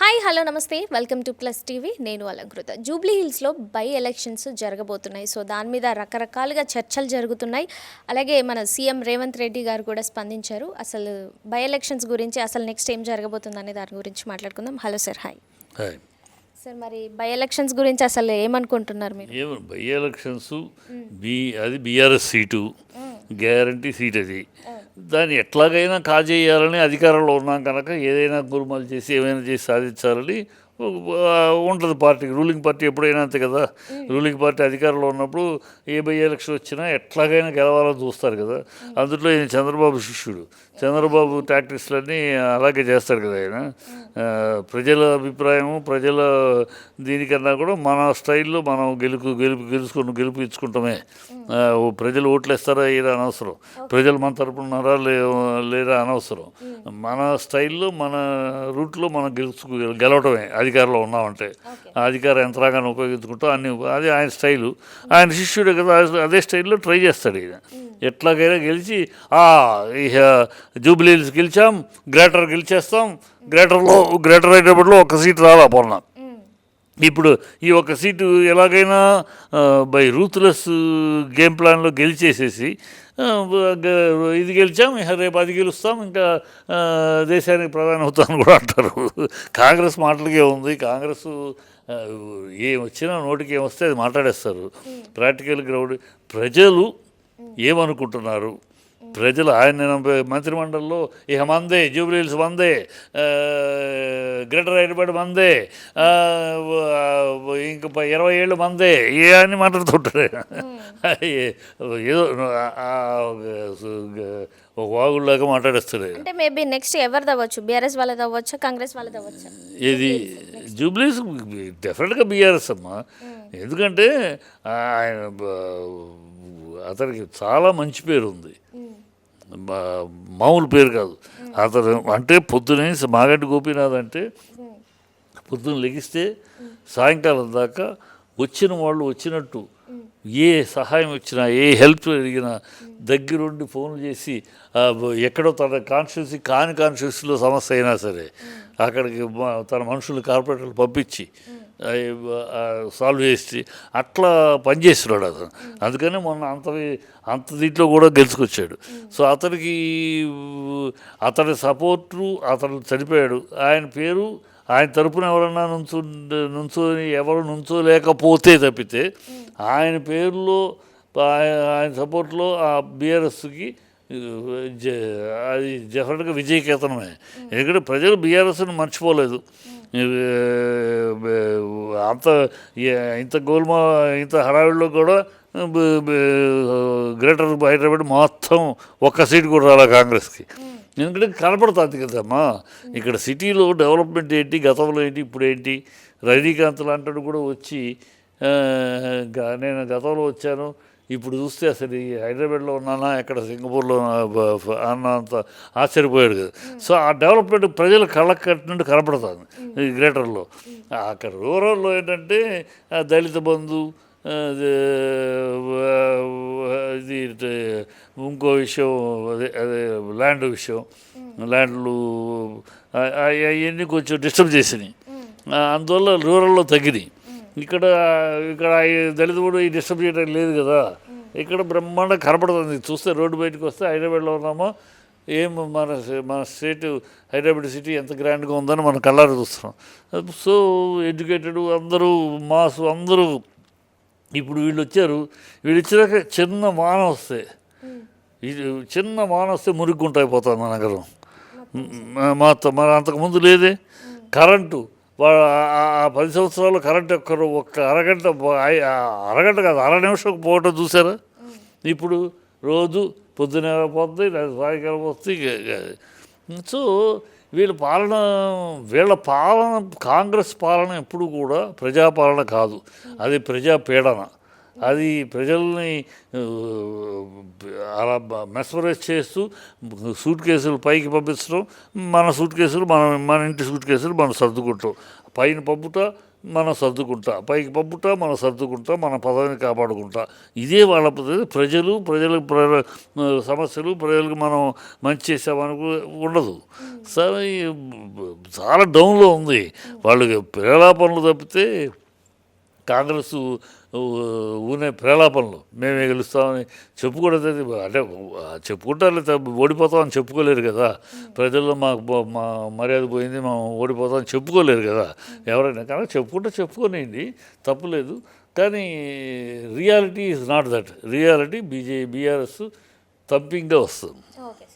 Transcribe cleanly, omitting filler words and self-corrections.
Hi hello నమస్తే welcome to plus TV. నేను Alankrita. Jubilee హిల్స్లో బై ఎలక్షన్స్ జరగబోతున్నాయి. సో దాని మీద రకరకాలుగా చర్చలు జరుగుతున్నాయి. అలాగే మన సీఎం రేవంత్ రెడ్డి గారు కూడా స్పందించారు. అసలు బై ఎలక్షన్స్ గురించి అసలు నెక్స్ట్ ఏం జరగబోతుంది అనే దాని గురించి మాట్లాడుకుందాం. Hello sir. Hi hi. Sir. మరి బై ఎలక్షన్స్ గురించి అసలు ఏమనుకుంటున్నారు మీరు? బై ఎలక్షన్స్ అది బీఆర్ఎస్ సీటు, గ్యారంటీ సీట్ అది. దాన్ని ఎట్లాగైనా కాజేయాలని అధికారంలో ఉన్నాం కనుక ఏదైనా గురుమాలు చేసి ఏమైనా చేసి సాధించాలని ఉంటుంది పార్టీకి. రూలింగ్ పార్టీ ఎప్పుడైనా అంతే కదా. రూలింగ్ పార్టీ అధికారంలో ఉన్నప్పుడు ఏ బై ఎలక్షన్ వచ్చినా ఎట్లాగైనా గెలవాలని చూస్తారు కదా. అందులో ఈయన చంద్రబాబు శిష్యుడు. చంద్రబాబు టాక్టిక్స్లన్నీ అలాగే చేస్తారు కదా ఆయన. ప్రజల అభిప్రాయము, ప్రజల దీనికన్నా కూడా మన స్టైల్లో మనం గెలిపించుకుంటామే. ప్రజలు ఓట్లు వేస్తారా లేదా అనవసరం, ప్రజలు మన తరపున ఉన్నారా లేదా అనవసరం. మన స్టైల్లో మన రూట్లో మనం గెలవటమే అధికారంలో ఉన్నామంటే. ఆ అధికార యంత్రాంగాన్ని ఉపయోగించుకుంటూ అన్ని అది ఆయన స్టైలు. ఆయన శిష్యుడే కదా, అదే స్టైల్లో ట్రై చేస్తాడు ఈయన. ఎట్లాగైనా గెలిచి ఇక జూబ్లీ హిల్స్ గెలిచాం, గ్రేటర్ గెలిచేస్తాం. గ్రేటర్ హైదరాబాద్లో ఒక సీట్ రాలా పొన్న. ఇప్పుడు ఈ ఒక్క సీటు ఎలాగైనా బై రూత్లెస్ గేమ్ ప్లాన్లో గెలిచేసేసి ఇది గెలిచాం, రేపు అది గెలుస్తాం, ఇంకా దేశానికి ప్రధాని అవుతామని కూడా అంటారు. కాంగ్రెస్ మాటలకే ఉంది. కాంగ్రెస్ ఏం వచ్చినా నోటికి ఏమొస్తే అది మాట్లాడేస్తారు. ప్రాక్టికల్ గ్రౌండ్ ప్రజలు ఏమనుకుంటున్నారు, ప్రజలు ఆయన మంత్రిమండలిలో ఇక మందే, జూబ్లీ హిల్స్ మందే, గ్రేటర్ హైదరాబాద్ మందే, ఇంక 20 ఏళ్ళు మందే ఏ అని మాట్లాడుతుంటారు. ఏదో ఒక వాగుల్లాగా మాట్లాడేస్తారు. అంటే మేబీ నెక్స్ట్ ఎవరిది అవ్వచ్చు? బీఆర్ఎస్ వాళ్ళది అవ్వచ్చు, కాంగ్రెస్ వాళ్ళది అవ్వచ్చు. ఇది జూబ్లీ హిల్స్ డెఫినెట్గా బీఆర్ఎస్ అమ్మా. ఎందుకంటే ఆయన అతనికి చాలా మంచి పేరు ఉంది, మామూలు పేరు కాదు. అతను అంటే పొద్దునే మాగంటి గోపీనాథ్ అంటే పొద్దున లెగిస్తే సాయంకాలం దాకా వచ్చిన వాళ్ళు వచ్చినట్టు ఏ సహాయం వచ్చినా, ఏ హెల్ప్ అడిగినా దగ్గరుండి ఫోన్లు చేసి ఎక్కడో తన కాన్స్టిట్యూన్సీలో సమస్య అయినా సరే అక్కడికి తన మనుషులు కార్పొరేటర్లు పంపించి సాల్వ్ చేసి అట్లా పనిచేస్తున్నాడు అతను. అందుకని మొన్న అంత దీంట్లో కూడా గెలుచుకొచ్చాడు. సో అతని సపోర్టు, అతను చనిపోయాడు. ఆయన పేరు, ఆయన తరపున ఎవరన్నా ఎవరు నుంచోలేకపోతే తప్పితే ఆయన పేరులో, ఆయన సపోర్ట్లో ఆ బీఆర్ఎస్కి అది డెఫినెట్గా విజయకేతనమే. ఎందుకంటే ప్రజలు బీఆర్ఎస్ని మర్చిపోలేదు. ఇంత హడావిడిలో కూడా గ్రేటర్ హైదరాబాద్ మొత్తం ఒక్క సీట్ కూడా రాలే కాంగ్రెస్కి. ఎందుకంటే కనపడుతుంది కదమ్మా ఇక్కడ సిటీలో డెవలప్మెంట్ ఏంటి, గతంలో ఏంటి, ఇప్పుడు ఏంటి. రజనీకాంత్ లాంటి కూడా వచ్చి నేను గతంలో వచ్చాను, ఇప్పుడు చూస్తే అసలు హైదరాబాద్లో ఉన్నానా, ఎక్కడ సింగపూర్లో అన్నంత ఆశ్చర్యపోయాడు కదా. సో ఆ డెవలప్మెంట్ ప్రజల కళ్ళకు కట్టినట్టు కనపడుతుంది ఈ గ్రేటర్లో. అక్కడ రూరల్లో ఏంటంటే దళిత బంధు, ఇది ఇంకో విషయం, అదే ల్యాండ్ విషయం, ల్యాండ్లు అవన్నీ కొంచెం డిస్టర్బ్ చేసినాయి. అందువల్ల రూరల్లో తగ్గినాయి. ఇక్కడ దళిత కూడా ఈ డిస్టర్బ్ చేయడం లేదు కదా. ఇక్కడ బ్రహ్మాండ కనపడుతుంది. చూస్తే రోడ్డు బయటకు వస్తే హైదరాబాద్లో ఉన్నామో ఏం మన స్టేట్ హైదరాబాద్ సిటీ ఎంత గ్రాండ్గా ఉందని మనం కళ్ళారు చూస్తున్నాం. సో ఎడ్యుకేటెడ్ అందరూ, మాస్ అందరూ. ఇప్పుడు వీళ్ళు వచ్చినాక చిన్న వాన వస్తే మురిగ్గుంటైపోతుంది మన నగరం మొత్తం. మరి అంతకుముందు లేదే. కరెంటు 10 సంవత్సరాలు కరెంట్ ఒక్క అరగంట కాదు, 1/2 నిమిషం పోవటం చూసారా. ఇప్పుడు రోజు పొద్దున పోతుంది, సాయంకాలం వస్తుంది. సో వీళ్ళ పాలన కాంగ్రెస్ పాలన ఎప్పుడు కూడా ప్రజాపాలన కాదు, అది ప్రజాపీడన. అది ప్రజల్ని అలా మెస్మరైజ్ చేస్తూ సూట్ కేసులు పైకి పంపించడం, మన ఇంటి సూట్ కేసులు మనం సర్దుకుంటాం, పైన పంపుతా మనం సర్దుకుంటా, పైకి పంపుతా మనం సర్దుకుంటా, మన పదవిని కాపాడుకుంటా. ఇదే వాళ్ళ పద్ధతి. ప్రజలకు సమస్యలు, ప్రజలకు మనం మంచి చేసామనుకు ఉండదు. సరే చాలా డౌన్లో ఉంది. వాళ్ళకి ప్రేలాపనలు తప్పితే కాంగ్రెస్ ఊనే ప్రేలాపనలు మేమే గెలుస్తామని చెప్పుకోవడం అంటే చెప్పుకుంటారు, ఓడిపోతామని చెప్పుకోలేరు కదా. ప్రజల్లో మా మర్యాద పోయింది, మనం ఓడిపోతామని చెప్పుకోలేరు కదా ఎవరైనా. కానీ చెప్పుకోనేయండి, తప్పులేదు. కానీ reality is not that. Reality BRS థంపింగ్గా వస్తుంది. Okay sir.